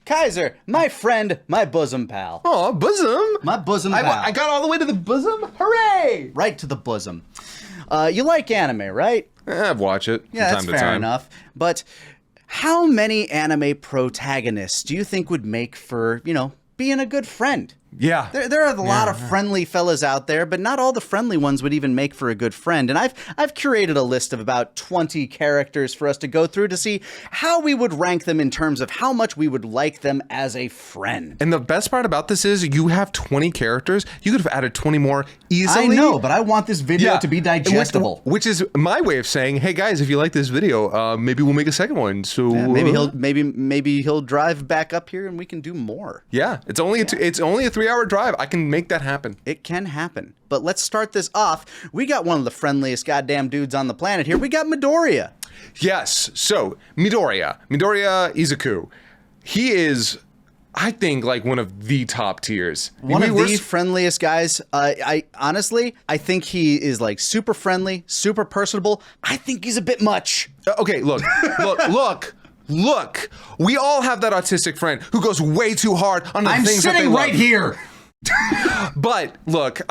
Kaiser, my friend, my bosom pal. Oh, bosom. My bosom pal. I got all the way to the bosom. Hooray! Right to the bosom. You like anime, right? I've watched it Yeah, from that's time to fair time. enough. But how many anime protagonists do you think would make for, being a good friend? Yeah. There are a lot of friendly fellas out there, but not all the friendly ones would even make for a good friend. And I've curated a list of about 20 characters for us to go through to see how we would rank them in terms of how much we would like them as a friend. And the best part about this is you have 20 characters. You could have added 20 more easily. I know, but I want this video to be digestible. Which is my way of saying, hey guys, if you like this video, maybe we'll make a second one. So Yeah, maybe he'll drive back up here and we can do more. Yeah, it's only a 3-hour drive. I can make that happen. It can happen. But let's start this off. We got one of the friendliest goddamn dudes on the planet here. We got Midoriya. Yes. So Midoriya Izuku, he is, I think, like one of the top tiers. One of the friendliest guys. I honestly think he is like super friendly, super personable. I think he's a bit much. Okay, look. We all have that autistic friend who goes way too hard on the things that they love. I'm sitting right here. But look,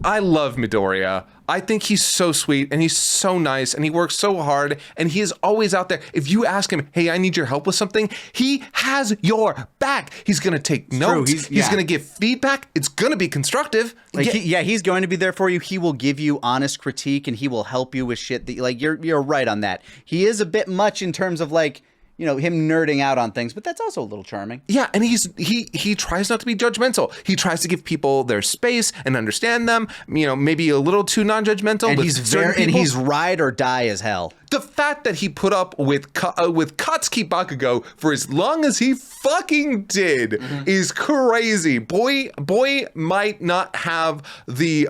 I love Midoriya. I think he's so sweet and he's so nice and he works so hard and he is always out there. If you ask him, hey, I need your help with something, he has your back. He's going to take notes. He's going to give feedback. It's going to be constructive. He's going to be there for you. He will give you honest critique and he will help you with shit that you're right on that. He is a bit much in terms of him nerding out on things, but that's also a little charming. Yeah, and he tries not to be judgmental. He tries to give people their space and understand them. Maybe a little too non-judgmental. And with he's ride or die as hell. The fact that he put up with Katsuki Bakugo for as long as he fucking did is crazy. Boy might not have the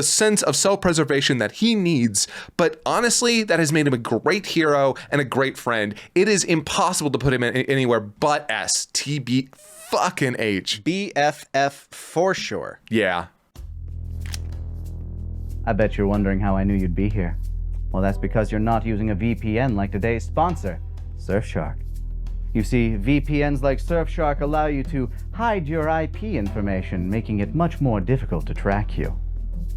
sense of self-preservation that he needs, but honestly, that has made him a great hero and a great friend. It is impossible to put him anywhere but STB fucking H. BFF for sure. Yeah. I bet you're wondering how I knew you'd be here. Well, that's because you're not using a VPN like today's sponsor, Surfshark. You see, VPNs like Surfshark allow you to hide your IP information, making it much more difficult to track you.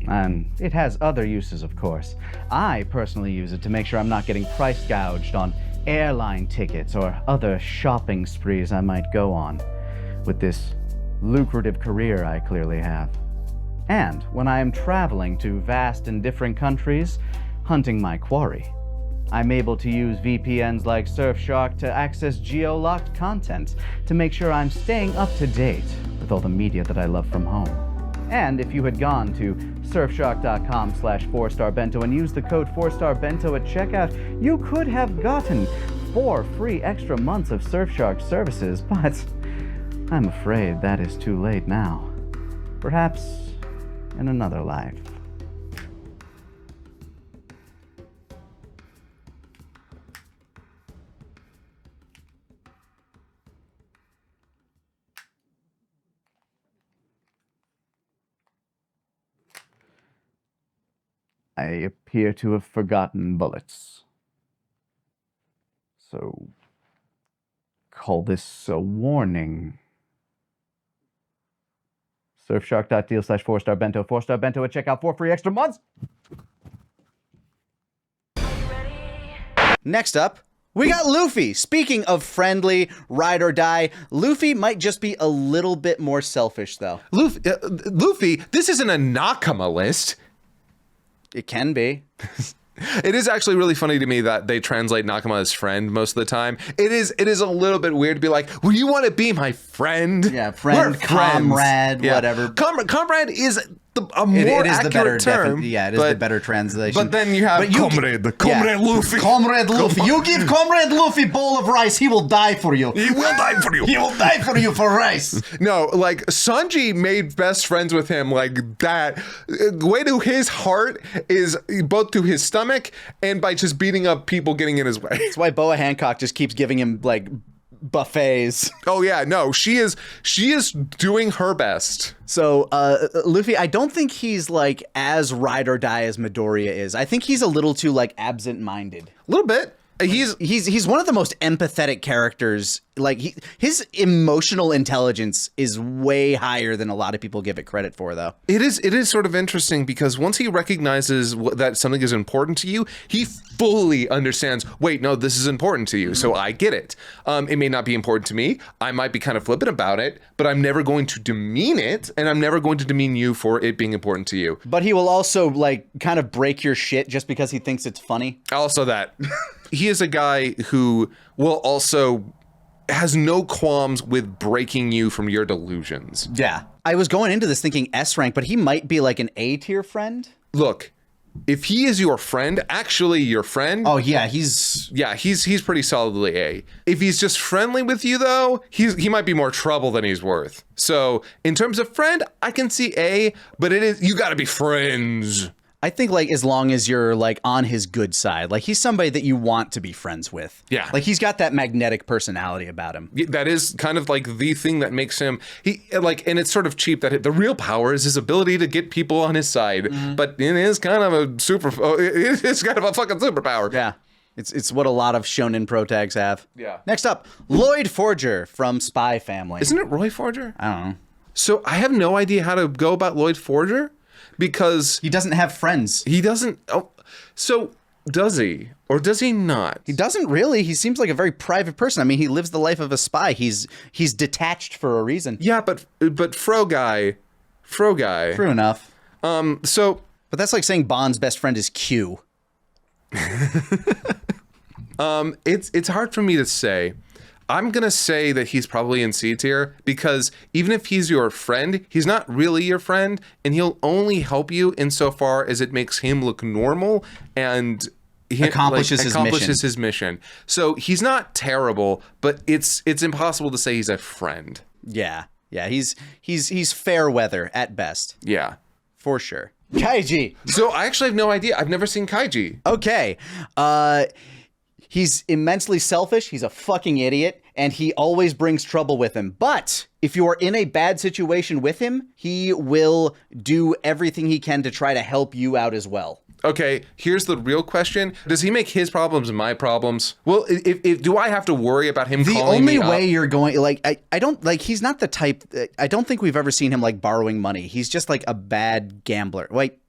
And it has other uses, of course. I personally use it to make sure I'm not getting price gouged on airline tickets or other shopping sprees I might go on with this lucrative career I clearly have. And when I am traveling to vast and different countries, hunting my quarry, I'm able to use VPNs like Surfshark to access geo-locked content to make sure I'm staying up to date with all the media that I love from home. And if you had gone to surfshark.com/4starbento and used the code 4starbento at checkout, you could have gotten 4 free extra months of Surfshark services, but I'm afraid that is too late now. Perhaps in another life. I appear to have forgotten bullets. So, call this a warning. Surfshark.deal/4starbento, 4starbento at checkout, 4 free extra months. Next up, we got Luffy. Speaking of friendly, ride or die, Luffy might just be a little bit more selfish, though. Luffy, this isn't a Nakama list. It can be. It is actually really funny to me that they translate Nakama as friend most of the time. It is a little bit weird to be like, well, you want to be my friend? Yeah, friend, comrade, whatever. Comrade is a more accurate term. It is the better translation. But then you have Comrade Luffy. Comrade Luffy. You give Comrade Luffy a bowl of rice, he will die for you. He will die for you. He will die for you for rice. No, like Sanji made best friends with him like that. Way to his heart is both to his stomach and by just beating up people getting in his way. That's why Boa Hancock just keeps giving him like buffets. Oh yeah, no, she is doing her best. So Luffy, I don't think he's like as ride or die as Midoriya is. I think he's a little too like absent-minded. A little bit. He's one of the most empathetic characters. Like his emotional intelligence is way higher than a lot of people give it credit for, though. It is sort of interesting because once he recognizes that something is important to you, he fully understands, wait, no, this is important to you, so I get it. It may not be important to me. I might be kind of flippant about it, but I'm never going to demean it, and I'm never going to demean you for it being important to you. But he will also, like, kind of break your shit just because he thinks it's funny. Also that. He is a guy who will also has no qualms with breaking you from your delusions. Yeah. I was going into this thinking S rank, but he might be like an A tier friend. Look, if he is your friend, actually your friend. Oh yeah, he's pretty solidly A. If he's just friendly with you though, he might be more trouble than he's worth. So in terms of friend, I can see A, but you gotta be friends. I think, like, as long as you're, like, on his good side, like, he's somebody that you want to be friends with. Yeah. Like, he's got that magnetic personality about him. That is kind of like the thing that makes him, and it's sort of cheap that the real power is his ability to get people on his side, but it is kind of it's kind of a fucking superpower. Yeah. It's what a lot of shonen pro tags have. Yeah. Next up, Lloyd Forger from Spy Family. Isn't it Roy Forger? I don't know. So I have no idea how to go about Lloyd Forger. Because he doesn't have friends. He doesn't. Oh, so does he, or does he not? He doesn't really. He seems like a very private person. I mean, he lives the life of a spy. He's detached for a reason. Yeah, but Fro guy. True enough. But that's like saying Bond's best friend is Q. It's hard for me to say. I'm going to say that he's probably in C tier because even if he's your friend, he's not really your friend, and he'll only help you insofar as it makes him look normal and he accomplishes his mission. So he's not terrible, but it's impossible to say he's a friend. Yeah. Yeah, he's fair weather at best. Yeah. For sure. Kaiji. So I actually have no idea. I've never seen Kaiji. Okay. He's immensely selfish. He's a fucking idiot, and he always brings trouble with him. But if you are in a bad situation with him, he will do everything he can to try to help you out as well. Okay, here's the real question. Does he make his problems my problems? Well, if do I have to worry about him calling me up? The only way you're going, like, I don't, like, he's not the type, I don't think we've ever seen him, like, borrowing money. He's just, like, a bad gambler. Wait.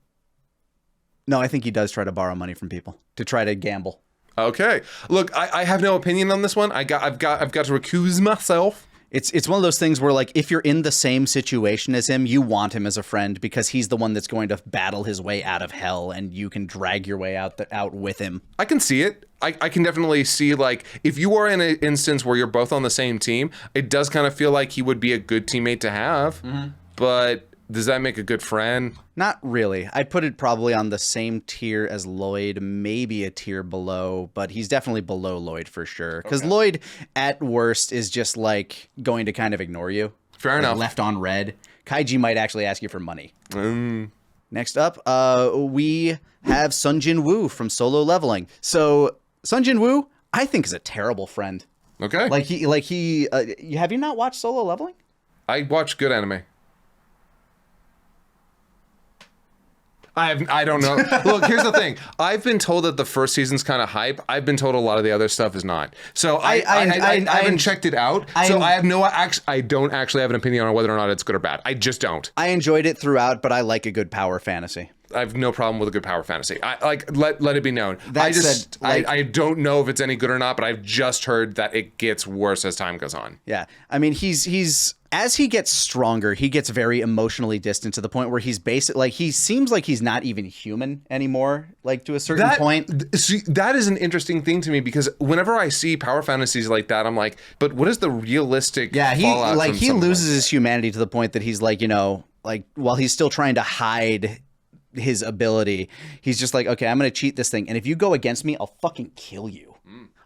No, I think he does try to borrow money from people to try to gamble. Okay. Look, I have no opinion on this one. I've got to recuse myself. It's one of those things where, like, if you're in the same situation as him, you want him as a friend because he's the one that's going to battle his way out of hell, and you can drag your way out with him. I can see it. I can definitely see, like, if you are in an instance where you're both on the same team, it does kind of feel like he would be a good teammate to have. Mm-hmm. But does that make a good friend? Not really. I'd put it probably on the same tier as Lloyd, maybe a tier below, but he's definitely below Lloyd for sure. Because Lloyd, at worst, is just like going to kind of ignore you. Fair enough. Left on red. Kaiji might actually ask you for money. Next up, we have Sun Jin Woo from Solo Leveling. So Sun Jin Woo, I think, is a terrible friend. Okay. Have you not watched Solo Leveling? I watch good anime. I don't know. Look, here's the thing. I've been told that the first season's kind of hype. I've been told a lot of the other stuff is not. So I haven't checked it out. So I don't actually have an opinion on whether or not it's good or bad. I just don't. I enjoyed it throughout, but I like a good power fantasy. I have no problem with a good power fantasy. Let it be known. That I don't know if it's any good or not, but I've just heard that it gets worse as time goes on. Yeah. I mean, he's as he gets stronger, he gets very emotionally distant to the point where he's he seems like he's not even human anymore, like to a certain point. See, that is an interesting thing to me because whenever I see power fantasies like that, I'm like, but what is the realistic fallout he loses his humanity to the point that he's like, while he's still trying to hide his ability, he's just like, okay, I'm going to cheat this thing. And if you go against me, I'll fucking kill you.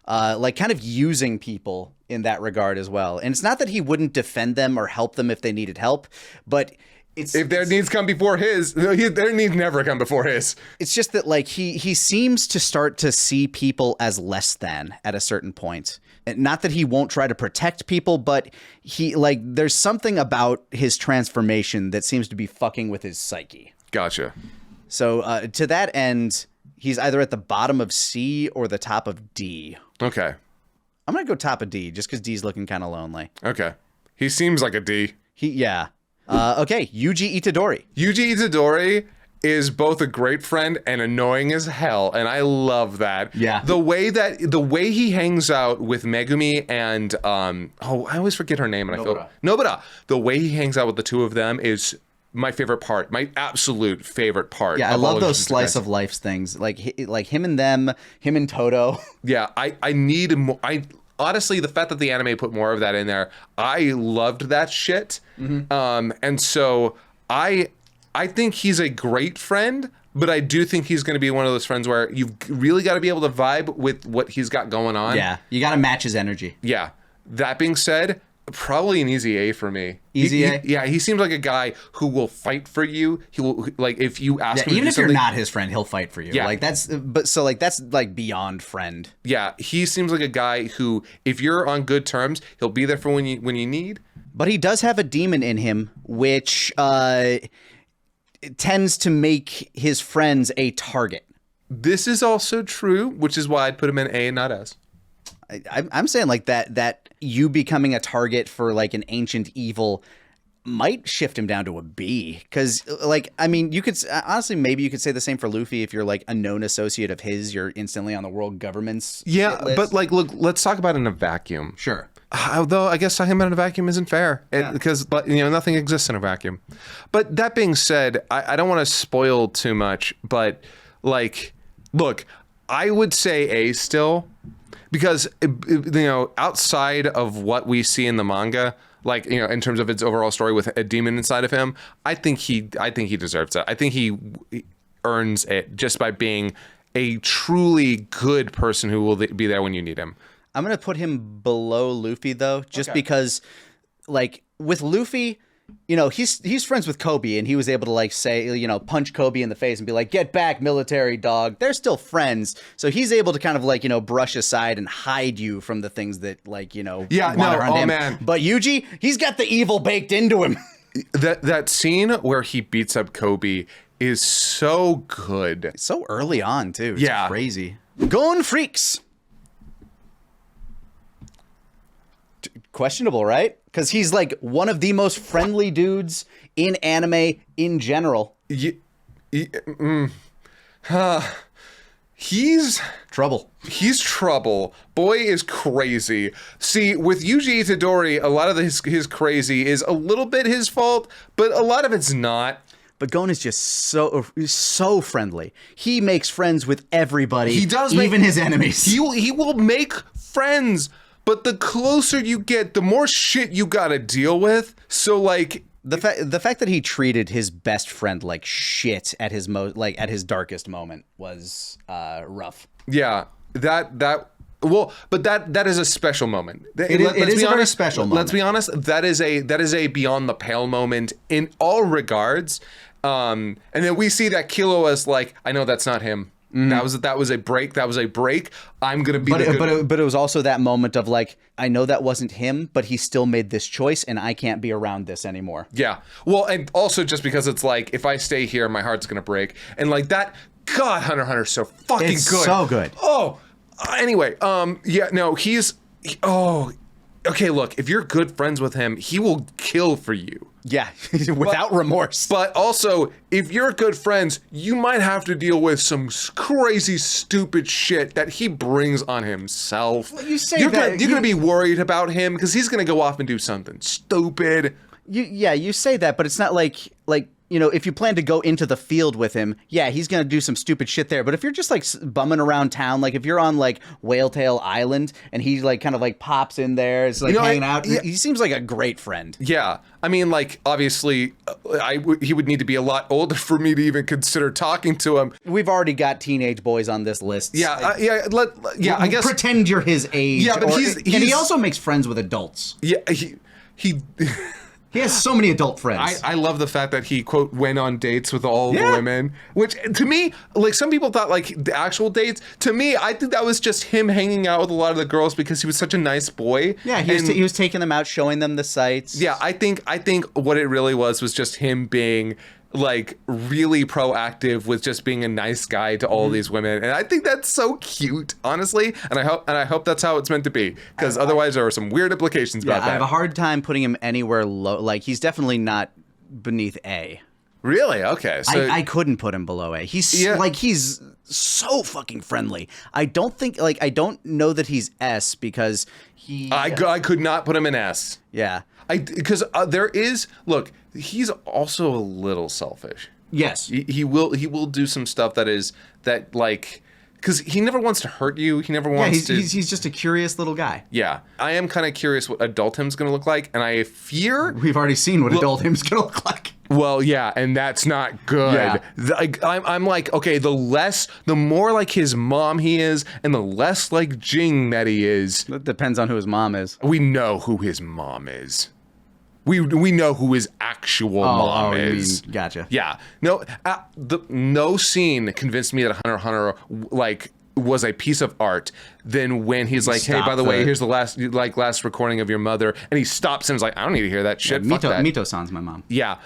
Kind of using people in that regard as well. And it's not that he wouldn't defend them or help them if they needed help, but if their needs come before his, their needs never come before his. It's just that, like, he seems to start to see people as less than at a certain point. Not that he won't try to protect people, but there's something about his transformation that seems to be fucking with his psyche. Gotcha. So to that end, he's either at the bottom of C or the top of D. Okay. I'm gonna go top of D just because D's looking kind of lonely. Okay. He seems like a D. Yeah. Okay, Yuji Itadori. Yuji Itadori is both a great friend and annoying as hell, and I love that. Yeah. The way he hangs out with Megumi and I always forget her name, and Nobara. The way he hangs out with the two of them is my favorite part, my absolute favorite part. Yeah, I love those slice of life things, like him and them, him and Toto. Yeah, I need more. Honestly, the fact that the anime put more of that in there, I loved that shit. And so I think he's a great friend, but I do think he's going to be one of those friends where you've really got to be able to vibe with what he's got going on. Yeah, you got to match his energy. Yeah. That being said, probably an easy A for me. Easy A? Yeah, he seems like a guy who will fight for you. He will, like, if you ask him to Even do if you're something- not his friend, he'll fight for you. Yeah. Like that's like beyond friend. Yeah, he seems like a guy who, if you're on good terms, he'll be there for when you need. But he does have a demon in him, which tends to make his friends a target. This is also true, which is why I'd put him in A and not S. I'm saying like that you becoming a target for like an ancient evil might shift him down to a B, because like, I mean, you could honestly, maybe you could say the same for Luffy. If you're like a known associate of his, you're instantly on the world government's Yeah, hit list. but like, look, let's talk about it in a vacuum. Sure. Although I guess talking about in a vacuum isn't fair, because nothing exists in a vacuum. But that being said, I don't want to spoil too much, but like, look, I would say A still, because outside of what we see in the manga, like, in terms of its overall story with a demon inside of him, I think he deserves it. I think he earns it just by being a truly good person who will be there when you need him. I'm going to put him below Luffy, though, just because, like, with Luffy, he's friends with Kobe, and he was able to, like, say, punch Kobe in the face and be like, get back, military dog. They're still friends. So he's able to kind of, like, brush aside and hide you from the things that, like, around him. Man. But Yuji, he's got the evil baked into him. That scene where he beats up Kobe is so good. So early on, too. It's Yeah. crazy. Gon Freaks. Questionable, right? Because he's like one of the most friendly dudes in anime in general. He's Trouble. He's trouble. Boy is crazy. See, with Yuji Itadori, a lot of his crazy is a little bit his fault, but a lot of it's not. But Gon is just so friendly. He makes friends with everybody. He does, even his enemies. He will make friends, but the closer you get, the more shit you gotta deal with. So like, the fact that he treated his best friend like shit at his at his darkest moment was rough. yeah, that is a special moment. It is a very special moment. Let's be honest. That is a beyond the pale moment in all regards. And then we see that Kilo as like, I know that's not him. That was a break. I'm gonna be. But it was also that moment of like, I know that wasn't him, but he still made this choice, and I can't be around this anymore. Yeah. Well, and also just because it's like, if I stay here, my heart's gonna break, and like that. God, Hunter x Hunter's so fucking It's good. so good. Oh. Anyway. Yeah. No. Okay. Look, if you're good friends with him, he will kill for you. Yeah, without remorse. But also, if you're good friends, you might have to deal with some crazy, stupid shit that he brings on himself. Well, you say you're that- gonna be worried about him because he's gonna go off and do something stupid. You say that, but it's not like if you plan to go into the field with him, yeah, he's gonna do some stupid shit there. But if you're just like bumming around town, like if you're on like Whaletail Island and he like kind of like pops in there, it's like hanging out. He seems like a great friend. Yeah, I mean, like obviously, he would need to be a lot older for me to even consider talking to him. We've already got teenage boys on this list. Yeah, I guess pretend you're his age. Yeah, but and he also makes friends with adults. Yeah, he. He has so many adult friends. I love the fact that he, quote, went on dates with all the women, which to me, like some people thought like the actual dates. To me, I think that was just him hanging out with a lot of the girls because he was such a nice boy. Yeah, he was taking them out, showing them the sights. Yeah, I think what it really was just him being like really proactive with just being a nice guy to all these women, and I think that's so cute, honestly. And I hope that's how it's meant to be, because otherwise there are some weird implications about I have that. a hard time putting him anywhere low. Like, he's definitely not beneath A. Really? Okay. So I couldn't put him below A. He's like, he's so fucking friendly. I don't know that he's S, because he. I could not put him in S. Yeah. Because there is, look, he's also a little selfish. Yes. He will do some stuff that like, because he never wants to hurt you. He never wants to. He's just a curious little guy. Yeah, I am kind of curious what adult him's going to look like, and I fear. We've already seen what adult him's gonna look like. Well, yeah, and that's not good. Yeah. I'm like, okay, the more like his mom he is, and the less like Jing that he is. It depends on who his mom is. We know who his mom is. We know who his actual mom is. Gotcha. Yeah. No, no scene convinced me that Hunter x Hunter like was a piece of art than when he's like, hey, by the way, here's the last recording of your mother, and he stops and is like, I don't need to hear that shit. Fuck that. Mito-san's my mom. Yeah.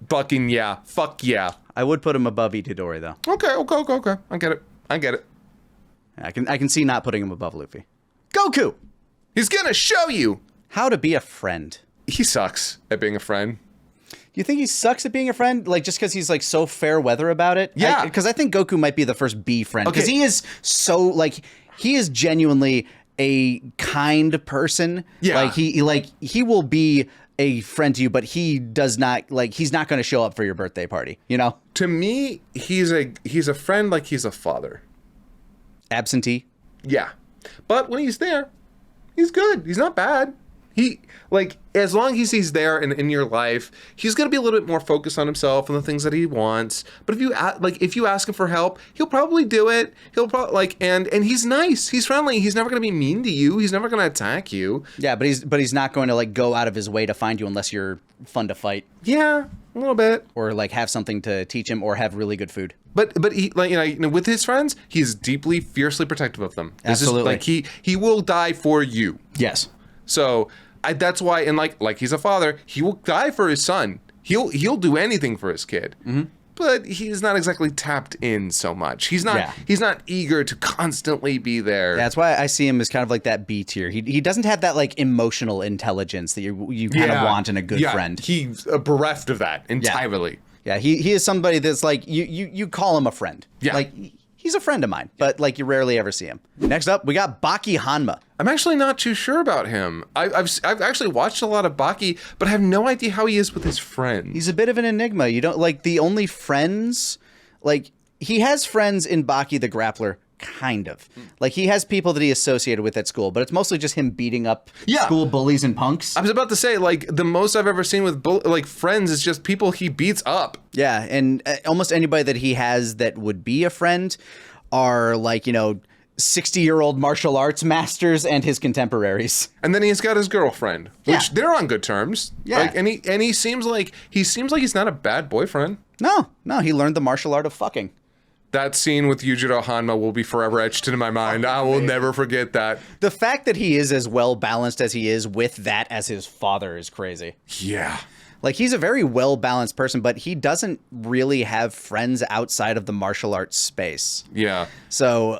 Fucking yeah. Fuck yeah. I would put him above Itadori, though. Okay. I get it. I can see not putting him above Luffy. Goku! He's gonna show you. How to be a friend. He sucks at being a friend. Do you think he sucks at being a friend? Like, just because he's, like, so fair weather about it? Yeah. Because I think Goku might be the first B friend. Because he is so, like, he is genuinely a kind person. Yeah. Like, he will be a friend to you, but he does not, like, he's not going to show up for your birthday party, you know? To me, he's a friend like he's a father. Absentee? Yeah. But when he's there, he's good. He's not bad. He, like, as long as he's there and in your life, he's going to be a little bit more focused on himself and the things that he wants. But if you ask him for help, he'll probably do it. He'll probably, like, and he's nice. He's friendly. He's never going to be mean to you. He's never going to attack you. Yeah, but he's not going to, like, go out of his way to find you unless you're fun to fight. Yeah, a little bit. Or, like, have something to teach him or have really good food. But he, like, you know, with his friends, he's deeply, fiercely protective of them. Absolutely. Like, he will die for you. Yes. So that's why, and like he's a father, he will die for his son. He'll do anything for his kid. Mm-hmm. But he's not exactly tapped in so much. He's not eager to constantly be there. That's why I see him as kind of like that B tier. He doesn't have that, like, emotional intelligence that you kind of want in a good friend. He's bereft of that entirely. Yeah, he is somebody that's like you call him a friend. Yeah. Like, he's a friend of mine, but like you rarely ever see him. Next up, we got Baki Hanma. I'm actually not too sure about him. I've actually watched a lot of Baki, but I have no idea how he is with his friends. He's a bit of an enigma. You don't, like, the only friends, like, he has friends in Baki the Grappler, kind of. Like, he has people that he associated with at school, but it's mostly just him beating up school bullies and punks. I was about to say, like, the most I've ever seen with like friends is just people he beats up. Yeah, and almost anybody that he has that would be a friend are, like, you know, 60-year-old martial arts masters and his contemporaries. And then he's got his girlfriend, which they're on good terms. Yeah. Like, and he seems like he's not a bad boyfriend. No, he learned the martial art of fucking. That scene with Yujiro Hanma will be forever etched into my mind. I will never forget that. The fact that he is as well balanced as he is with that as his father is crazy. Yeah. Like, he's a very well-balanced person, but he doesn't really have friends outside of the martial arts space. Yeah. So,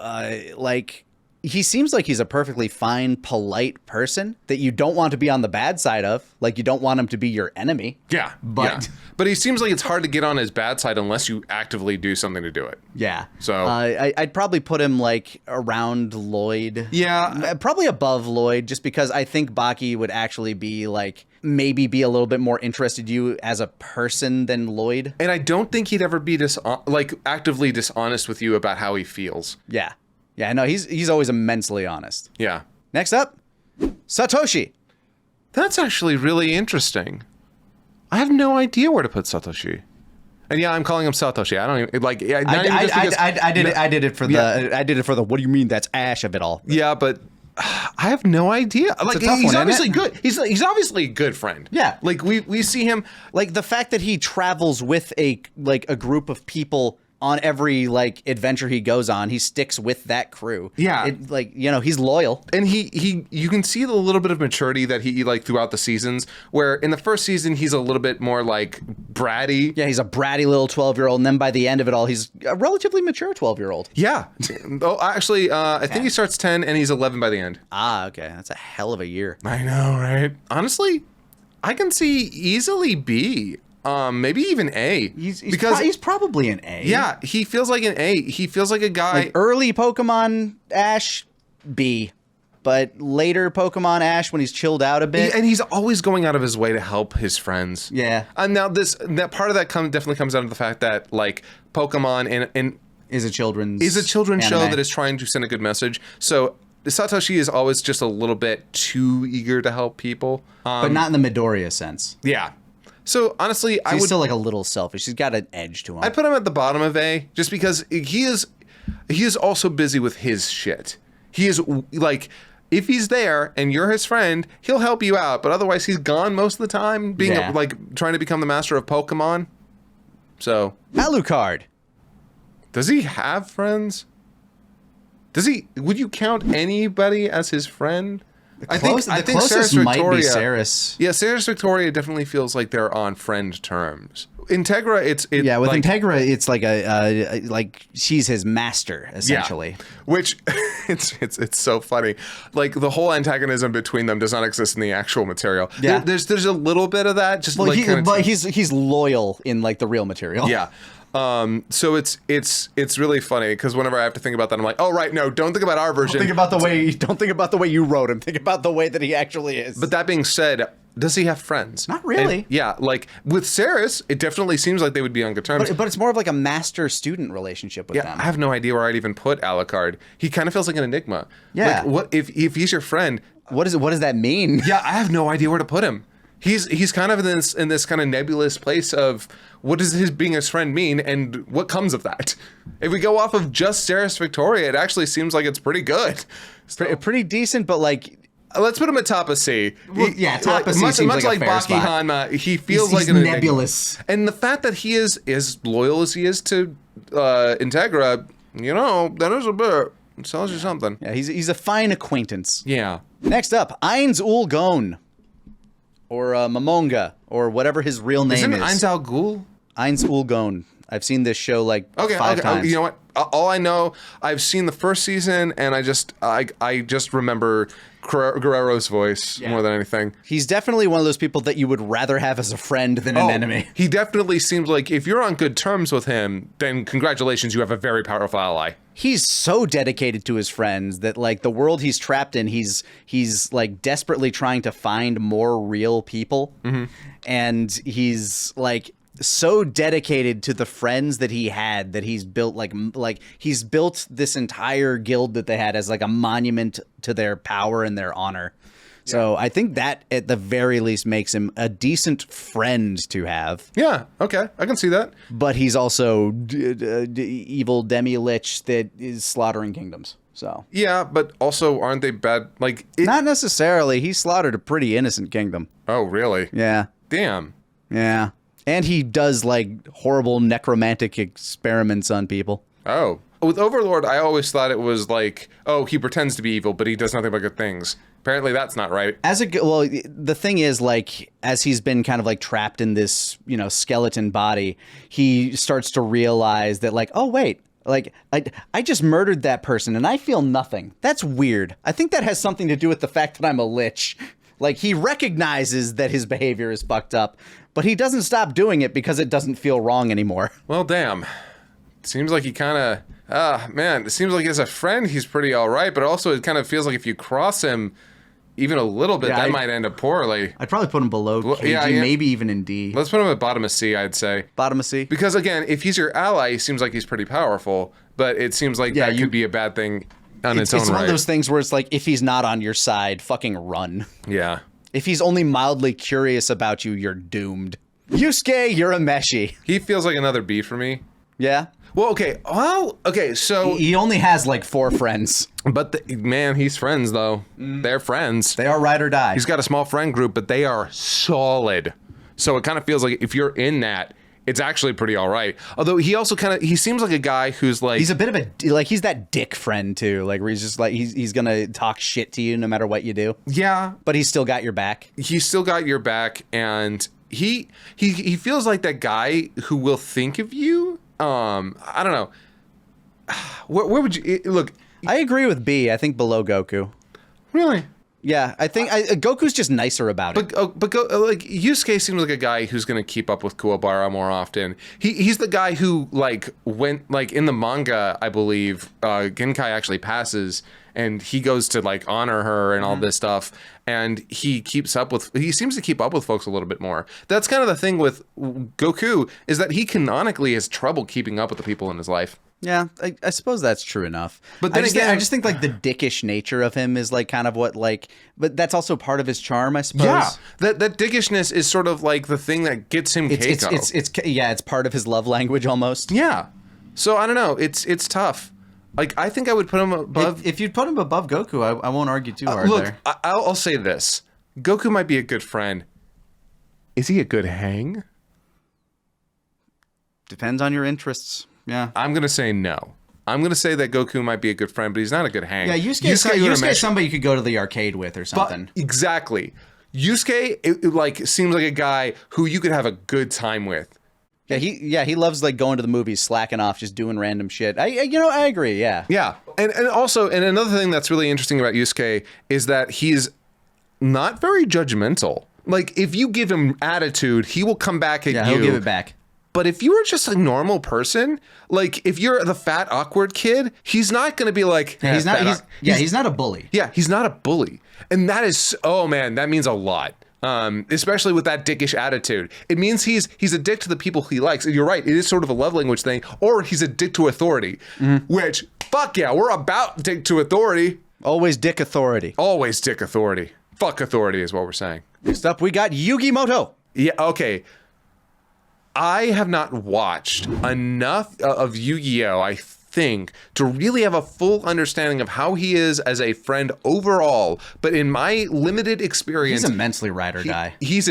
like, he seems like he's a perfectly fine, polite person that you don't want to be on the bad side of. Like, you don't want him to be your enemy. Yeah. But he seems like it's hard to get on his bad side unless you actively do something to do it. Yeah. So I'd probably put him, like, around Lloyd. Yeah. Probably above Lloyd, just because I think Baki would actually be, like, maybe be a little bit more interested in you as a person than Lloyd. And I don't think he'd ever be actively dishonest with you about how he feels. Yeah. Yeah, no, he's always immensely honest. Yeah. Next up, Satoshi. That's actually really interesting. I have no idea where to put Satoshi. And yeah, I'm calling him Satoshi. I don't even like. Yeah, I did it for the. What do you mean that's Ash of it all? Yeah, but I have no idea. Like, he's obviously good. He's obviously a good friend. Yeah. Like we see him. Like, the fact that he travels with a group of people on every like adventure he goes on, he sticks with that crew. Yeah. Like, you know, he's loyal. And you can see the little bit of maturity that he like throughout the seasons, where in the first season he's a little bit more like bratty. Yeah, he's a bratty little 12-year-old, and then by the end of it all, he's a relatively mature 12-year-old. Yeah. Oh, actually, I think he starts 10 and he's 11 by the end. Ah, okay. That's a hell of a year. I know, right? Honestly, I can see easily B. Maybe even A. He's probably an A. Yeah, he feels like an A. He feels like a guy. Like early Pokemon Ash, B. But later Pokemon Ash, when he's chilled out a bit. And he's always going out of his way to help his friends. Yeah. And now that part of that definitely comes down to the fact that like Pokemon and is a children's show that is trying to send a good message. So Satoshi is always just a little bit too eager to help people. But not in the Midoriya sense. Yeah. So honestly, He's still like a little selfish. He's got an edge to him. I put him at the bottom of A just because he is also busy with his shit. He is like, if he's there and you're his friend, he'll help you out. But otherwise, he's gone most of the time, being like trying to become the master of Pokemon. So Alucard. Does he have friends? Would you count anybody as his friend? I think closest Ceres might be Victoria. Ceres. Yeah, Ceres Victoria definitely feels like they're on friend terms. Integra, with like, Integra, it's like like she's his master essentially. Yeah. Which it's so funny. Like the whole antagonism between them does not exist in the actual material. Yeah, there's a little bit of that. Just but he's loyal in like the real material. Yeah. So it's really funny because whenever I have to think about that, I'm like, oh right, no, don't think about our version. Don't think about the way you wrote him. Think about the way that he actually is. But that being said, does he have friends? Not really. And, yeah, like with Ceres, it definitely seems like they would be on good terms. But it's more of like a master-student relationship with them. I have no idea where I'd even put Alucard. He kind of feels like an enigma. Yeah. Like, what if he's your friend? What does that mean? Yeah, I have no idea where to put him. He's kind of in this kind of nebulous place of what does his being his friend mean and what comes of that. If we go off of just Ceres Victoria, it actually seems like it's pretty good. So, pretty decent, but like. Let's put him at top of C. Well, top of C seems like a fair Baki spot. Hanma, he feels He's like an nebulous. enigma. And the fact that he is as loyal as he is to Integra, you know, that is a bit. It tells you something. Yeah, he's a fine acquaintance. Yeah. Next up, Ainz Ul Gon. Or Momonga, or whatever his real name Isn't is. Ainz Al Ghul? Ainz Ul Gon. I've seen this show like 5 times. You know what? All I know, I've seen the first season, and I just remember Guerrero's voice more than anything. He's definitely one of those people that you would rather have as a friend than an enemy. He definitely seems like if you're on good terms with him, then congratulations, you have a very powerful ally. He's so dedicated to his friends that like the world he's trapped in, he's like desperately trying to find more real people. Mm-hmm. And he's like so dedicated to the friends that he had that he's built like he's built this entire guild that they had as like a monument to their power and their honor. So I think that at the very least makes him a decent friend to have. Yeah, okay, I can see that. But he's also evil demi-lich that is slaughtering kingdoms. So yeah, but also aren't they bad? Like not necessarily. He slaughtered a pretty innocent kingdom. Oh, really? Yeah. Damn. Yeah. And he does like horrible necromantic experiments on people. Oh. With Overlord, I always thought it was like, oh, he pretends to be evil, but he does nothing but good things. Apparently that's not right. Well, the thing is, like, as he's been kind of like trapped in this, you know, skeleton body, he starts to realize that like, oh, wait, like I just murdered that person and I feel nothing. That's weird. I think that has something to do with the fact that I'm a lich. Like, he recognizes that his behavior is fucked up, but he doesn't stop doing it because it doesn't feel wrong anymore. Well, damn. Seems like he kind of, man, it seems like as a friend, he's pretty all right, but also it kind of feels like if you cross him even a little bit, that might end up poorly. I'd probably put him below KG, maybe even in D. Let's put him at bottom of C, I'd say. Bottom of C? Because again, if he's your ally, he seems like he's pretty powerful, but it seems like that could be a bad thing on its own right. It's one of those things where it's like, if he's not on your side, fucking run. Yeah. If he's only mildly curious about you, you're doomed. Yusuke Urameshi. He feels like another B for me. Yeah? Well, okay, so... He only has like 4 friends. But, man, he's friends, though. They're friends. They are ride or die. He's got a small friend group, but they are solid. So it kind of feels like if you're in that, it's actually pretty all right. Although he also he seems like a guy who's like, He's a bit of he's that dick friend too. Like where he's just like he's gonna talk shit to you no matter what you do. yeah, But he's still got your back. he's still got your back, and he feels like that guy who will think of you. I don't know. Where would you look? I agree with B. I think below Goku. Really? Yeah, I think Goku's just nicer about it. But like Yusuke seems like a guy who's going to keep up with Kuwabara more often. He's the guy who like went like in the manga, I believe Genkai actually passes and he goes to like honor her and all this stuff, and he seems to keep up with folks a little bit more. That's kind of the thing with Goku, is that he canonically has trouble keeping up with the people in his life. Yeah, I suppose that's true enough. But then I just think like the dickish nature of him is like kind of what like, but that's also part of his charm, I suppose. Yeah, that dickishness is sort of like the thing that gets him Keiko. It's part of his love language almost. Yeah. So I don't know. It's tough. Like I think I would put him above. If you'd put him above Goku, I won't argue too hard Look, there. I'll say this: Goku might be a good friend. Is he a good hang? Depends on your interests. Yeah. I'm gonna say no. I'm gonna say that Goku might be a good friend, but he's not a good hang. Yeah, Yusuke is somebody you could go to the arcade with or something. But, exactly. Yusuke, it like seems like a guy who you could have a good time with. Yeah, he loves like going to the movies, slacking off, just doing random shit. I agree. Yeah. Yeah, and also another thing that's really interesting about Yusuke is that he's not very judgmental. Like if you give him attitude, he will come back at you. Yeah, he'll give it back. But if you were just a normal person, like if you're the fat awkward kid, he's not going to be like, he's not a bully. Yeah, he's not a bully. And that is, oh man, that means a lot. Especially with that dickish attitude. It means he's a dick to the people he likes. And you're right, it is sort of a love language thing, or he's a dick to authority, which, fuck yeah, we're about dick to authority. Always dick authority. Always dick authority. Fuck authority is what we're saying. Next up, we got Yu-Gi-Moto. Yeah, okay. I have not watched enough of Yu-Gi-Oh, I think, to really have a full understanding of how he is as a friend overall. But in my limited experience, he's immensely ride or die. He's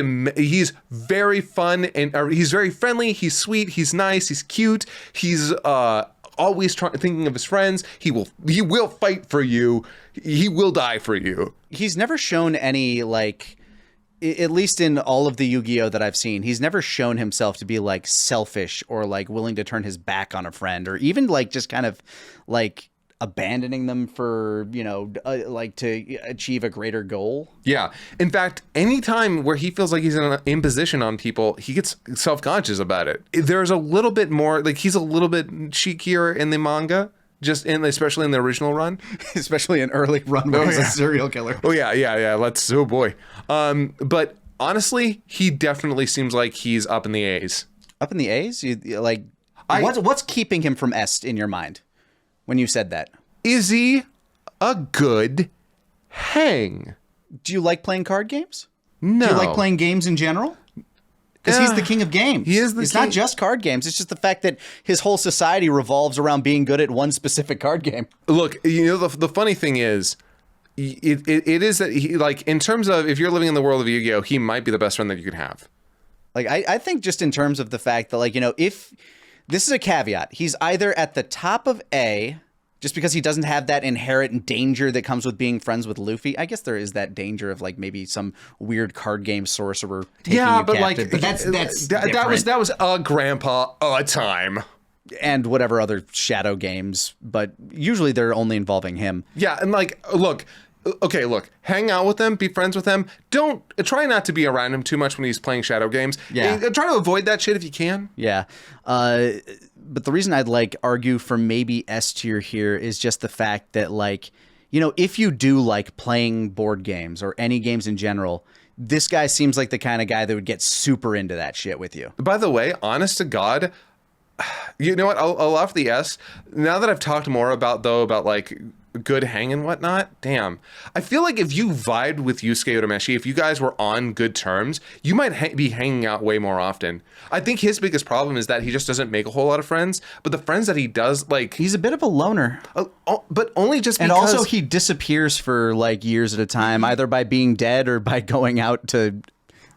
very fun and he's very friendly. He's sweet. He's nice. He's cute. He's always thinking of his friends. He will fight for you. He will die for you. He's never shown any like. At least in all of the Yu-Gi-Oh that I've seen, he's never shown himself to be like selfish or like willing to turn his back on a friend or even like just kind of like abandoning them for, like to achieve a greater goal. Yeah. In fact, anytime where he feels like he's in an imposition on people, he gets self-conscious about it. There's a little bit more, like he's a little bit cheekier in the manga. Especially in the original run, especially an early run where he's a serial killer. Oh yeah. Oh boy. But honestly, he definitely seems like he's up in the A's. Up in the A's? What's keeping him from S in your mind when you said that? Is he a good hang? Do you like playing card games? No. Do you like playing games in general? Because he's the king of games. He is It's not just card games. It's just the fact that his whole society revolves around being good at one specific card game. Look, the funny thing is, it is that he, like, in terms of if you're living in the world of Yu-Gi-Oh, he might be the best friend that you could have. Like, I think just in terms of the fact that, like, if this is a caveat, he's either at the top of A, just because he doesn't have that inherent danger that comes with being friends with Luffy. I guess there is that danger of like maybe some weird card game sorcerer taking you captive. Like, but that's that was a grandpa a time. And whatever other shadow games, but usually they're only involving him. Yeah, and like, look, hang out with them, be friends with them. Don't try not to be around him too much when he's playing shadow games. Yeah, try to avoid that shit if you can. Yeah. But the reason I'd like argue for maybe S tier here is just the fact that like, if you do like playing board games or any games in general, this guy seems like the kind of guy that would get super into that shit with you. By the way, honest to God, you know what? I'll offer the S. Now that I've talked more about like good hang and whatnot, damn. I feel like if you vibed with Yusuke Urameshi, if you guys were on good terms, you might be hanging out way more often. I think his biggest problem is that he just doesn't make a whole lot of friends, but the friends that he does, like... He's a bit of a loner. But only just because... And also he disappears for like years at a time, either by being dead or by going out to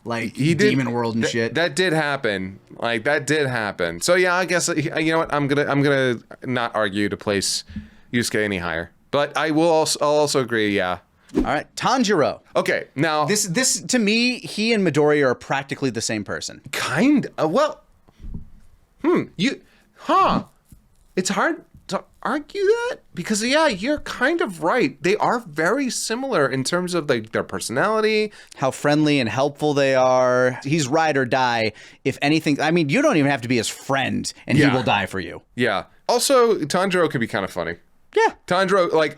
like He did, demon world and shit. That did happen. Like that did happen. So yeah, I guess you know what? I'm gonna not argue to place Yusuke any higher. But I'll also agree. Yeah. All right, Tanjiro. Okay. Now This to me, he and Midoriya are practically the same person. It's hard to argue that because yeah, you're kind of right. They are very similar in terms of like their personality, How friendly and helpful they are. He's ride or die. If anything, I mean, you don't even have to be his friend, and he Yeah. will die for you. Yeah. Also, Tanjiro can be kind of funny. Yeah, Tanjiro, like,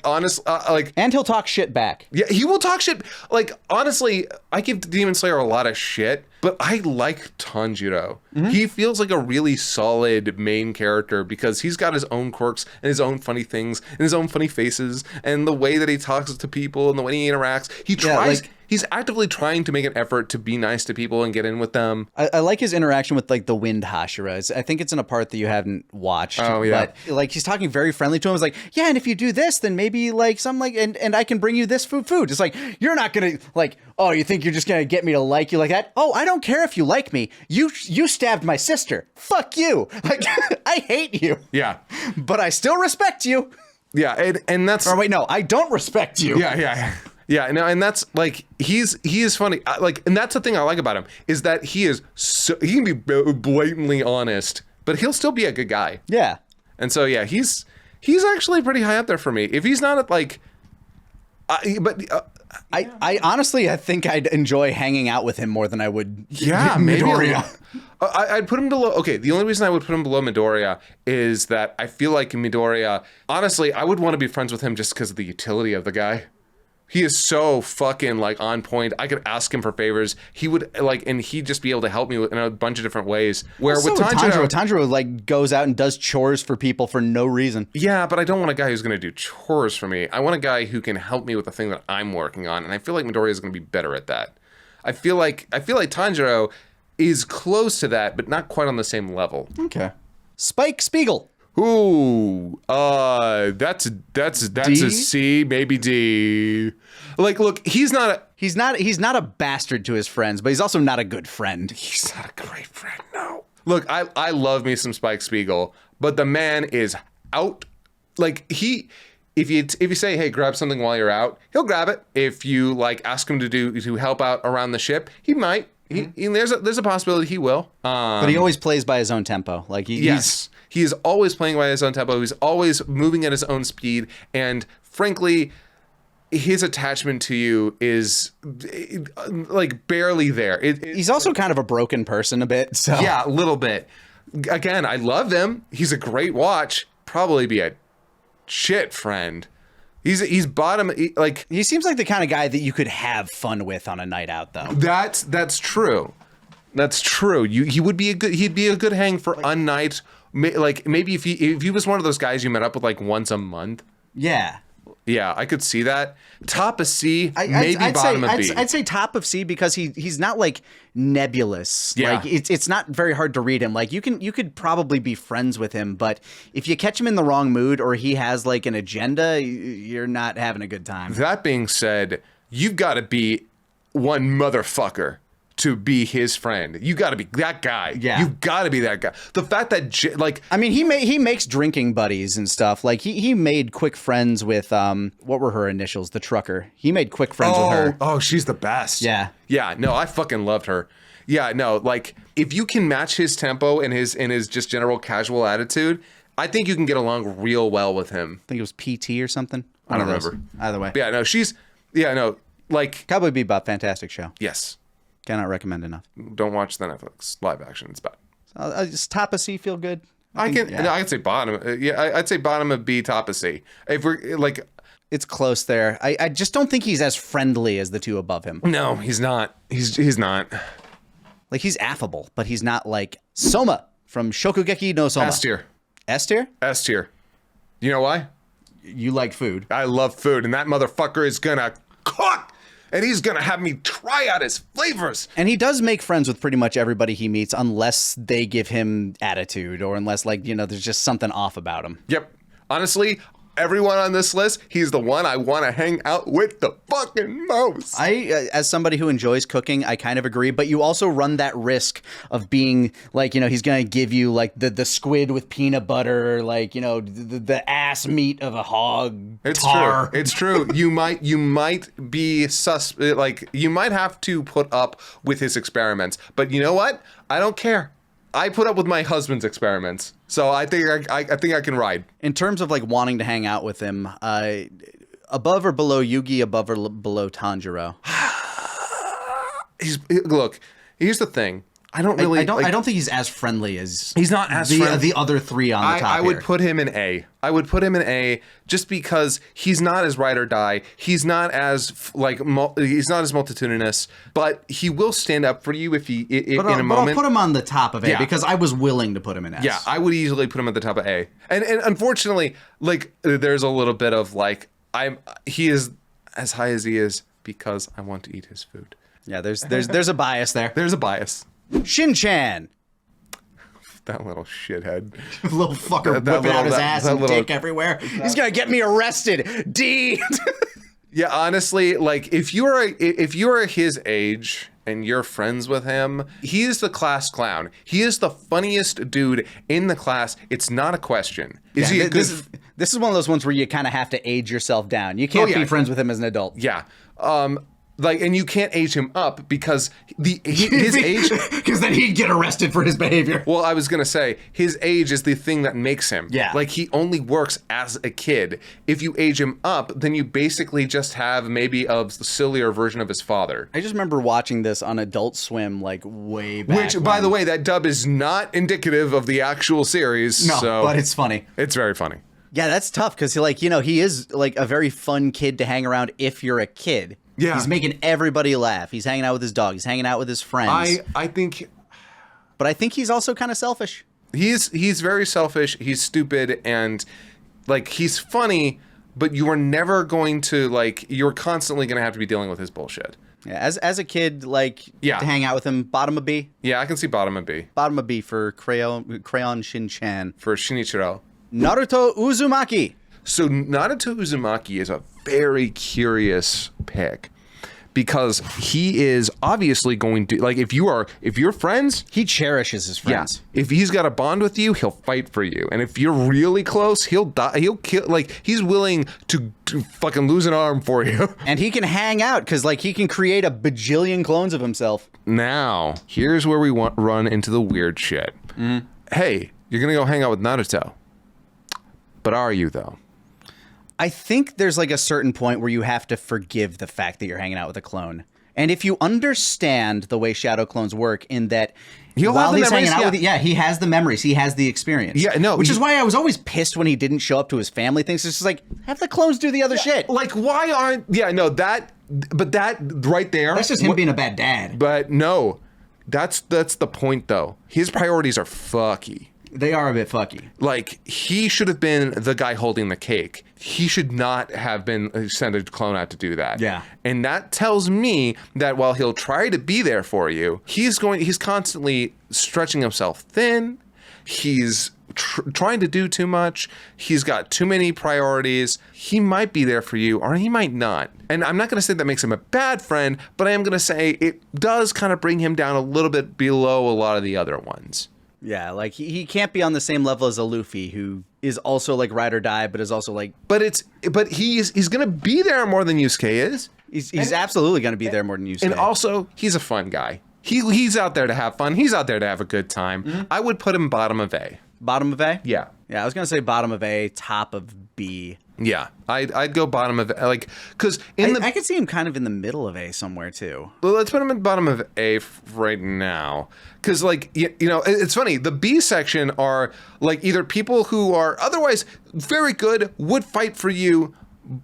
and he'll talk shit back. yeah, he will talk shit. Like, honestly, I give Demon Slayer a lot of shit, but I like Tanjiro. He feels like a really solid main character because he's got his own quirks and his own funny things and his own funny faces and the way that he talks to people and the way he interacts. He tries. He's actively trying to make an effort to be nice to people and get in with them. I like his interaction with like the Wind Hashira. I think it's in a part that you haven't watched. Oh, yeah. But like he's talking very friendly to him. It's like, yeah, and if you do this, then maybe like some like and I can bring you this food. It's like you're not gonna like, oh, you think you're just gonna get me to like you like that? Oh, I don't care if you like me. You stabbed my sister. Fuck you. Like I hate you. Yeah. But I still respect you. Yeah, and that's Or wait, no, I don't respect you. Yeah, no, and that's like he is funny. And that's the thing I like about him is that he can be blatantly honest, but he'll still be a good guy. Yeah. And so yeah, he's actually pretty high up there for me. If he's not at like, I honestly, I think I'd enjoy hanging out with him more than I would. yeah, maybe Midoriya. I'd put him below. Okay, the only reason I would put him below Midoriya is that I feel like Midoriya. Honestly, I would want to be friends with him just because of the utility of the guy. He is so fucking like on point. I could ask him for favors. He would like, and he'd just be able to help me in a bunch of different ways. Where Also with Tanjiro like goes out and does chores for people for no reason. yeah, but I don't want a guy who's going to do chores for me. I want a guy who can help me with the thing that I'm working on, and I feel like Midoriya is going to be better at that. I feel like Tanjiro is close to that, but not quite on the same level. Okay. Spike Spiegel. Ooh, that's a C, maybe D. Like, look, he's not a bastard to his friends, but he's also not a good friend. He's not a great friend, no. Look, I love me some Spike Spiegel, but the man is out. Like if you say, hey, grab something while you're out, he'll grab it. If you like ask him to help out around the ship, he might. There's a possibility he will. But he always plays by his own tempo. Like he is always playing by his own tempo. He's always moving at his own speed, and frankly, his attachment to you is like barely there. He's also kind of a broken person a bit. So yeah, a little bit. Again, I love him. He's a great watch. Probably be a shit friend. He's bottom like he seems like the kind of guy that you could have fun with on a night out, though. That's true. That's true. He'd be a good hang for a night. Like maybe if he was one of those guys you met up with like once a month. Yeah. Yeah, I could see that. Top of C, maybe bottom of B. I'd say top of C because he's not like nebulous. Yeah. Like it's not very hard to read him. Like you could probably be friends with him, but if you catch him in the wrong mood or he has like an agenda, you're not having a good time. That being said, you've got to be one motherfucker to be his friend. You got to be that guy. Yeah. You got to be that guy. The fact that like I mean, he makes drinking buddies and stuff. Like he made quick friends with what were her initials? The trucker. He made quick friends with her. Oh, she's the best. Yeah. Yeah, no, I fucking loved her. Yeah, no, like if you can match his tempo and his just general casual attitude, I think you can get along real well with him. I think it was PT or something. I don't remember. Either way. But yeah, no, like Cowboy Bebop, fantastic show. yes. Cannot recommend enough. Don't watch the Netflix live action. It's bad. Just top of C, feel good. I'd say bottom. I'd say bottom of B, top of C. If we're like, it's close there. I just don't think he's as friendly as the two above him. no, he's not. He's not. Like he's affable, but he's not like Soma from Shokugeki no Soma. S tier. S tier? S tier. You know why? You like food. I love food, and that motherfucker is gonna cook. And he's going to have me try out his flavors. And he does make friends with pretty much everybody he meets unless they give him attitude or unless, like, there's just something off about him. Yep. Honestly, everyone on this list, he's the one I want to hang out with the fucking most. As somebody who enjoys cooking, I kind of agree, but you also run that risk of being like, he's going to give you like the squid with peanut butter, like, the ass meat of a hog. It's tar. true. It's true. You might be like, you might have to put up with his experiments, but you know what? I don't care. I put up with my husband's experiments, so I think I can ride. In terms of like wanting to hang out with him, above or below Yugi, above or below Tanjiro? Look, here's the thing. I don't think he's as friendly as he's not as friendly. The other three on the top. I would put him in A. I would put him in A just because he's not as ride or die. He's not as he's not as multitudinous, but he will stand up for you if in a moment. But I'll put him on the top of A because I was willing to put him in S. Yeah, I would easily put him at the top of A. And unfortunately, like there's a little bit of like he is as high as he is because I want to eat his food. Yeah, there's a bias there. There's a bias. Shin-chan. That little shithead. Little fucker whipping out his ass and dick everywhere. He's gonna get me arrested. D. Yeah, honestly, like if you're his age and you're friends with him, he is the class clown. He is the funniest dude in the class. It's not a question. Is he a good? This is one of those ones where you kind of have to age yourself down. You can't be friends with him as an adult. Yeah. And you can't age him up because his age, because then he'd get arrested for his behavior. Well, I was gonna say his age is the thing that makes him. Yeah. Like he only works as a kid. If you age him up, then you basically just have maybe a sillier version of his father. I just remember watching this on Adult Swim like way back. Which, by the way, that dub is not indicative of the actual series. No, but it's funny. It's very funny. Yeah, that's tough because he is like a very fun kid to hang around if you're a kid. Yeah. He's making everybody laugh. He's hanging out with his dog. He's hanging out with his friends. I think... But I think he's also kind of selfish. He's very selfish. He's stupid and, like, he's funny, but you are never going to, like... You're constantly going to have to be dealing with his bullshit. Yeah, as a kid, like, to hang out with him, bottom of B? Yeah, I can see bottom of B. Bottom of B for Crayon Shin-chan. For Shinichiro. Naruto Uzumaki. So Naruto Uzumaki is a very curious pick because he is obviously going to, like, if you're friends, he cherishes his friends. Yeah. If he's got a bond with you, he'll fight for you. And if you're really close, he'll die. He'll kill, like, he's willing to fucking lose an arm for you. And he can hang out because, like, he can create a bajillion clones of himself. Now, here's where we run into the weird shit. Mm-hmm. Hey, you're going to go hang out with Naruto. But are you, though? I think there's like a certain point where you have to forgive the fact that you're hanging out with a clone. And if you understand the way shadow clones work in that while he's hanging out with you, he has the memories, he has the experience. Yeah, no. Which is why I was always pissed when he didn't show up to his family things. It's just like, have the clones do the other shit. Like, why aren't... Yeah, no, that right there... That's just him being a bad dad. But no, that's the point, though. His priorities are fucky. They are a bit fucky. Like, he should have been the guy holding the cake. He should not have been sent a clone out to do that. Yeah. And that tells me that while he'll try to be there for you, he's constantly stretching himself thin. He's trying to do too much. He's got too many priorities. He might be there for you, or he might not. And I'm not going to say that makes him a bad friend, but I am going to say it does kind of bring him down a little bit below a lot of the other ones. Yeah, like he can't be on the same level as a Luffy, who is also like ride or die, but is also like. But he's gonna be there more than Yusuke is. He's absolutely gonna be there more than Yusuke. And also, he's a fun guy. He's out there to have fun. He's out there to have a good time. Mm-hmm. I would put him bottom of A. Bottom of A? Yeah. Yeah, I was gonna say bottom of A, top of B. Yeah, I'd go bottom of A, like, because I could see him kind of in the middle of A somewhere too. Well, let's put him in bottom of A right now, because like you know, it's funny. The B section are like either people who are otherwise very good, would fight for you,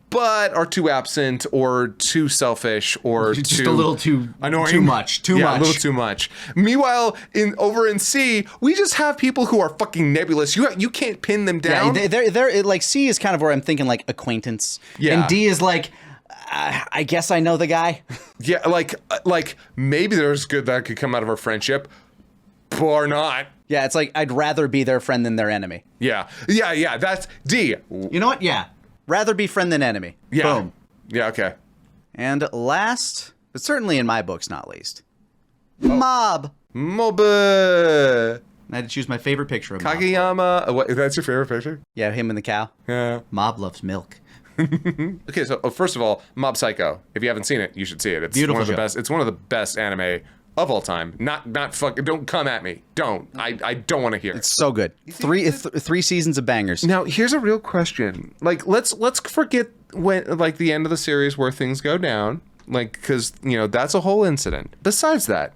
but are too absent or too selfish or just a little too annoying. Too much. A little too much. Meanwhile, over in C, we just have people who are fucking nebulous. You can't pin them down. Yeah, they're like C is kind of where I'm thinking like acquaintance. Yeah. And D is like, I guess I know the guy. Yeah, like maybe there's good that could come out of our friendship, or not. Yeah, it's like I'd rather be their friend than their enemy. Yeah, that's D. You know what? Yeah. Rather be friend than enemy. Yeah. Boom. Yeah, okay. And last, but certainly in my books not least, Mob. Moba. I had to choose my favorite picture of Mob. Kageyama. What, that's your favorite picture? Yeah, him and the cow. Yeah. Mob loves milk. Okay, so first of all, Mob Psycho. If you haven't seen it, you should see it. It's Beautiful one of the show. best. It's one of the best anime of all time. Not fucking. Don't come at me. Don't. I don't want to hear it. So good. Three seasons of bangers. Now, here's a real question. Like, let's forget when like the end of the series where things go down. Like, because that's a whole incident. Besides that,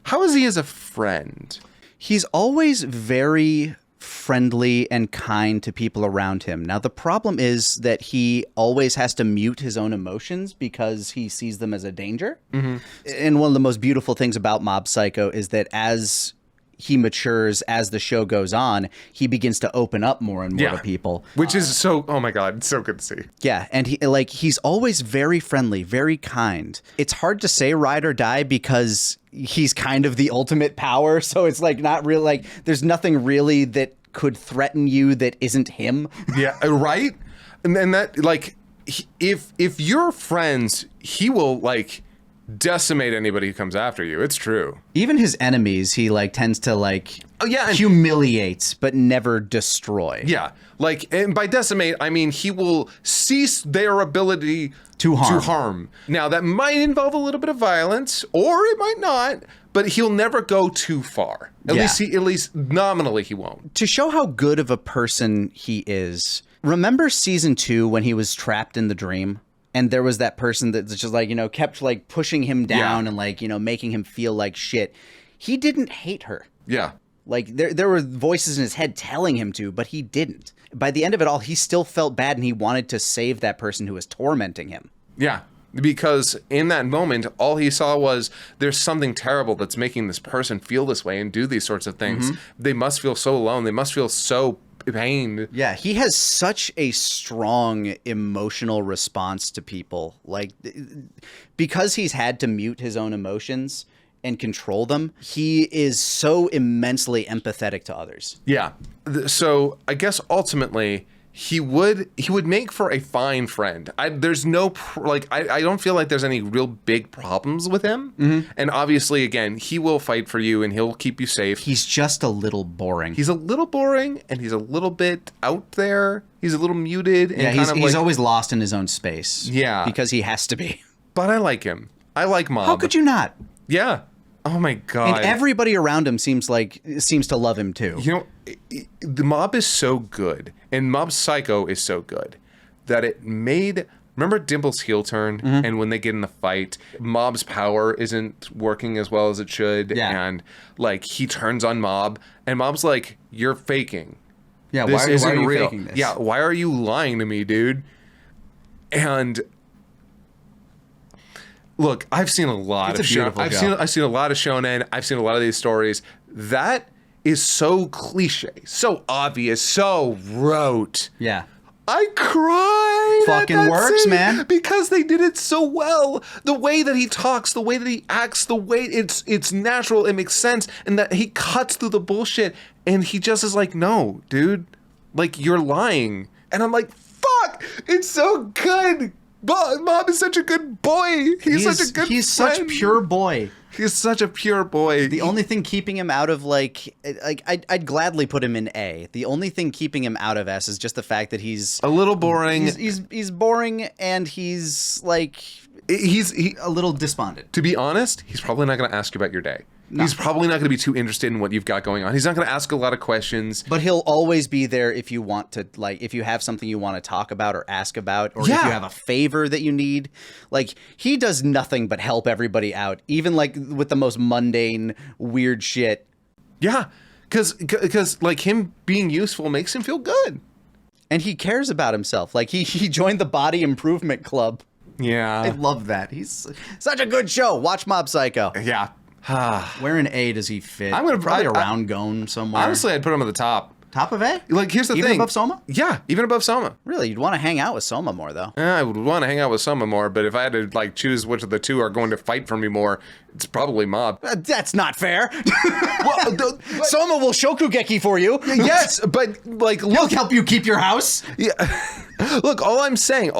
how is he as a friend? He's always very friendly and kind to people around him. Now, the problem is that he always has to mute his own emotions because he sees them as a danger. Mm-hmm. And one of the most beautiful things about Mob Psycho is that as he matures, as the show goes on, he begins to open up more and more to people. Which is so, oh my God, it's so good to see. Yeah, and he's always very friendly, very kind. It's hard to say ride or die because he's kind of the ultimate power, so it's like not real, like there's nothing really that could threaten you that isn't him. Yeah, right? And then that, like, if you're friends, he will, like, decimate anybody who comes after you. It's true. Even his enemies, he like tends to like humiliate but never destroy. Yeah. Like, and by decimate, I mean he will cease their ability to harm. Now, that might involve a little bit of violence, or it might not, but he'll never go too far. At least nominally he won't. To show how good of a person he is, remember season 2 when he was trapped in the dream? And there was that person that's just like, kept like pushing him down and like, making him feel like shit. He didn't hate her. Yeah. Like there were voices in his head telling him to, but he didn't. By the end of it all, he still felt bad and he wanted to save that person who was tormenting him. Yeah. Because in that moment, all he saw was there's something terrible that's making this person feel this way and do these sorts of things. Mm-hmm. They must feel so alone. They must feel so pained. Yeah, he has such a strong emotional response to people. Like, because he's had to mute his own emotions and control them, he is so immensely empathetic to others. Yeah. So I guess ultimately he would make for a fine friend. There's no I don't feel like there's any real big problems with him. Mm-hmm. And obviously, again, he will fight for you and he'll keep you safe. He's just a little boring. He's a little boring and he's a little bit out there. He's a little muted. And he's always lost in his own space. Yeah, because he has to be. But I like him. I like Mob. How could you not? Yeah. Oh my God. And everybody around him seems to love him too. The Mob is so good, and Mob Psycho is so good, that it made... Remember Dimple's heel turn? Mm-hmm. And when they get in the fight, Mob's power isn't working as well as it should. Yeah. And, like, he turns on Mob, and Mob's like, you're faking. Yeah, why are you real. Faking this? Yeah, why are you lying to me, dude? And... Look, I've seen a lot of shonen. I've seen a lot of shonen. I've seen a lot of these stories. That is so cliche, so obvious, so rote. Yeah. I cried. Fucking works, scene man. Because they did it so well. The way that he talks, the way that he acts, the way it's natural, it makes sense, and that he cuts through the bullshit, and he just is like, no, dude, like you're lying, and I'm like, fuck, it's so good. Mob is such a good boy. He's such a good He's friend. such pure boy. He's such a pure boy. The only thing keeping him out of I'd gladly put him in A. The only thing keeping him out of S is just the fact that he's a little boring. He's boring and he's like he's a little despondent. To be honest, he's probably not going to ask you about your day. No. He's probably not going to be too interested in what you've got going on. He's not going to ask a lot of questions. But he'll always be there if you want to, like, if you have something you want to talk about or ask about, or if you have a favor that you need. Like, he does nothing but help everybody out, even, like, with the most mundane, weird shit. Yeah, because like, him being useful makes him feel good. And he cares about himself. Like, he joined the Body Improvement Club. Yeah. I love that. He's such a good show. Watch Mob Psycho. Yeah. Where in A does he fit? I'm gonna probably around Gon somewhere. Honestly, I'd put him at the top. Top of A? Like, here's the thing. Even above Soma? Yeah, even above Soma. Really? You'd want to hang out with Soma more, though. I would want to hang out with Soma more, but if I had to, like, choose which of the two are going to fight for me more, it's probably Mob. That's not fair. Soma will Shokugeki for you. Yes, but, like, He'll help you keep your house. Yeah. Look, all I'm saying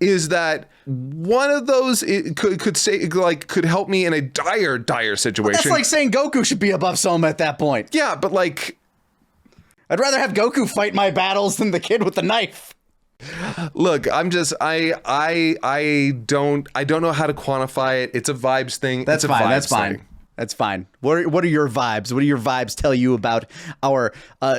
is that one of those could help me in a dire situation. That's like saying Goku should be above Soma at that point. Yeah, but like, I'd rather have Goku fight my battles than the kid with the knife. look, I don't know how to quantify it. It's a vibes thing. That's it's a fine. vibes That's thing. fine. That's fine. What are your vibes? What do your vibes tell you about our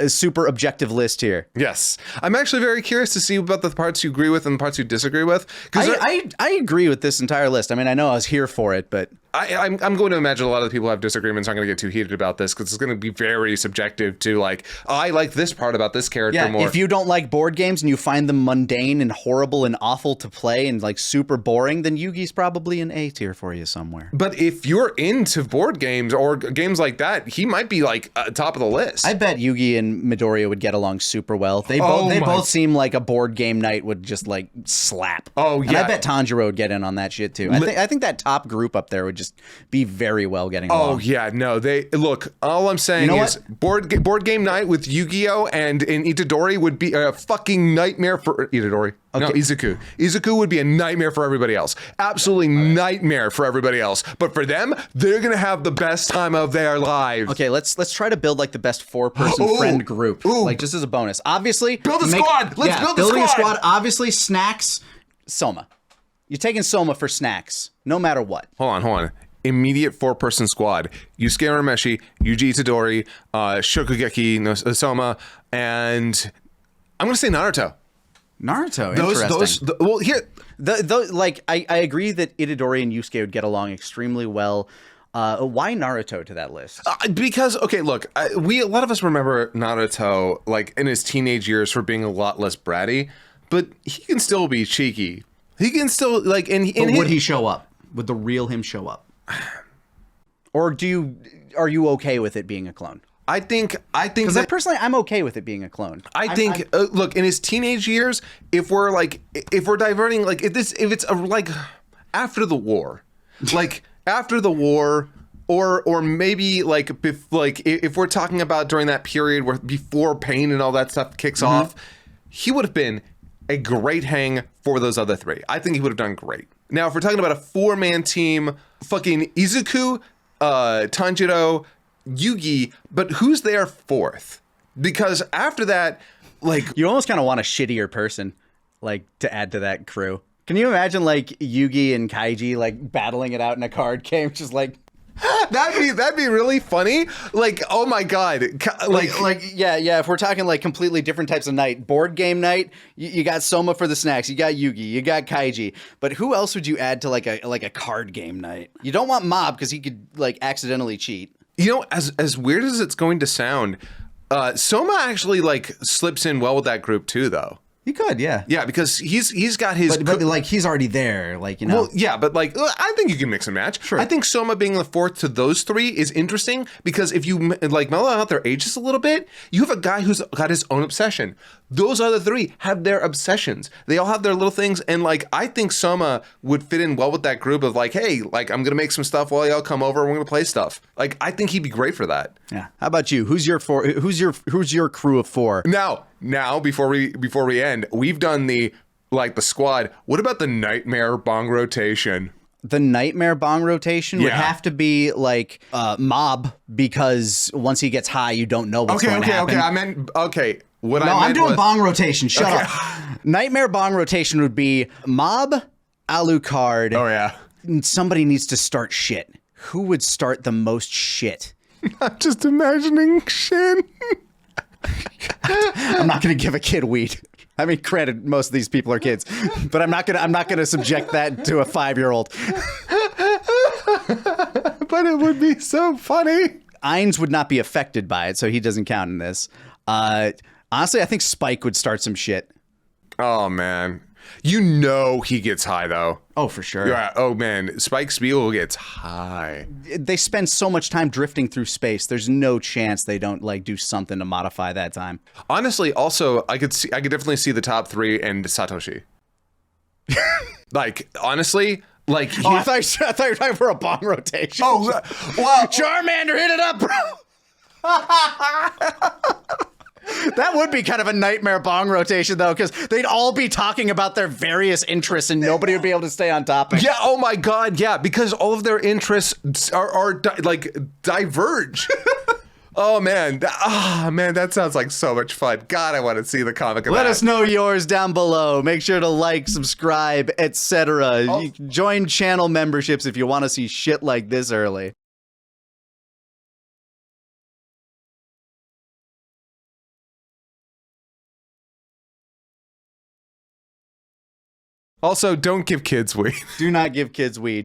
super objective list here? Yes, I'm actually very curious to see about the parts you agree with and the parts you disagree with. Because I agree with this entire list. I mean, I know I was here for it, but I'm going to imagine a lot of the people who have disagreements aren't going to get too heated about this because it's going to be very subjective to like, oh, I like this part about this character more. If you don't like board games and you find them mundane and horrible and awful to play and like super boring, then Yugi's probably an A tier for you somewhere. But if you're into board games or games like that, he might be like top of the list. I bet Yugi and Midoriya would get along super well. They both seem like a board game night would just like slap. Oh yeah, and I bet Tanjiro would get in on that shit too. I think that top group up there would just be very well getting along. Oh yeah, no, they look. All I'm saying is board game night with Yu-Gi-Oh and Itadori would be a fucking nightmare for Itadori. Okay. No, Izuku. Izuku would be a nightmare for everybody else. Absolutely nightmare for everybody else. But for them, they're gonna have the best time of their lives. Okay, let's try to build like the best 4-person friend group. Like just as a bonus. Obviously, build a squad. Let's build a building squad. a squad. Obviously, Snacks, Soma. You're taking Soma for Snacks, no matter what. Hold on. Immediate 4-person squad: Yusuke Urameshi, Yuji Itadori, Shokugeki no Soma, and I'm gonna say Naruto. Interesting. Well, here, like I agree that Itadori and Yusuke would get along extremely well. Why Naruto to that list? Because okay, look, a lot of us remember Naruto like in his teenage years for being a lot less bratty, but he can still be cheeky. He can still like, would he show up? Would the real him show up? Or are you okay with it being a clone? I think because personally, I'm okay with it being a clone. I think look, in his teenage years, if we're diverting, like if it's like after the war, like after the war, or maybe like if we're talking about during that period where before pain and all that stuff kicks off, he would have been a great hang for those other three. I think he would have done great. Now, if we're talking about a 4-man team, fucking Izuku, Tanjiro, Yugi, but who's there 4th? Because after that, like, you almost kind of want a shittier person, like, to add to that crew. Can you imagine like Yugi and Kaiji like battling it out in a card game, just like? That'd be really funny. Like, oh my god, yeah. If we're talking like completely different types of night, board game night, you got Soma for the snacks, you got Yugi, you got Kaiji, but who else would you add to like a card game night? You don't want Mob because he could like accidentally cheat. You know, as weird as it's going to sound, Soma actually like slips in well with that group too, though. He could, yeah. Yeah, because he's got his... But like, he's already there, like, you know. Well, yeah, but like, I think you can mix and match. Sure. I think Soma being the 4th to those 3 is interesting because if you, like, mellow out their ages a little bit, you have a guy who's got his own obsession. Those other 3 have their obsessions. They all have their little things, and, like, I think Soma would fit in well with that group of, like, hey, like, I'm gonna make some stuff while y'all come over and we're gonna play stuff. Like, I think he'd be great for that. Yeah. How about you? Who's your crew of 4? Now, before we end, we've done the squad. What about the Nightmare Bong rotation? The Nightmare Bong rotation would Yeah. have to be like Mob, because once he gets high, you don't know what's going to happen. I'm doing Bong rotation. Shut up. Nightmare Bong rotation would be Mob, Alucard. Oh yeah. And somebody needs to start shit. Who would start the most shit? I'm just imagining Shin. I'm not going to give a kid weed. I mean, granted, most of these people are kids, but I'm not gonna subject that to a 5-year-old. But it would be so funny. Ainz would not be affected by it, so he doesn't count in this. Honestly, I think Spike would start some shit. Oh man, you know he gets high though. Oh, for sure. Yeah. Oh man, Spike Spiegel gets high. They spend so much time drifting through space. There's no chance they don't like do something to modify that time. Honestly, also I could definitely see the top 3 and Satoshi. Like honestly, like I thought you were talking for a Bong rotation. Oh, wow. Charmander, hit it up, bro. That would be kind of a nightmare bong rotation, though, because they'd all be talking about their various interests and nobody would be able to stay on topic. Yeah, oh my god, yeah, because all of their interests are like diverge. Oh man, that sounds like so much fun. God, I want to see the comic of Let that. us know yours down below. Make sure to like, subscribe, etc. You can join channel memberships if you want to see shit like this early. Also, don't give kids weed. Do not give kids weed.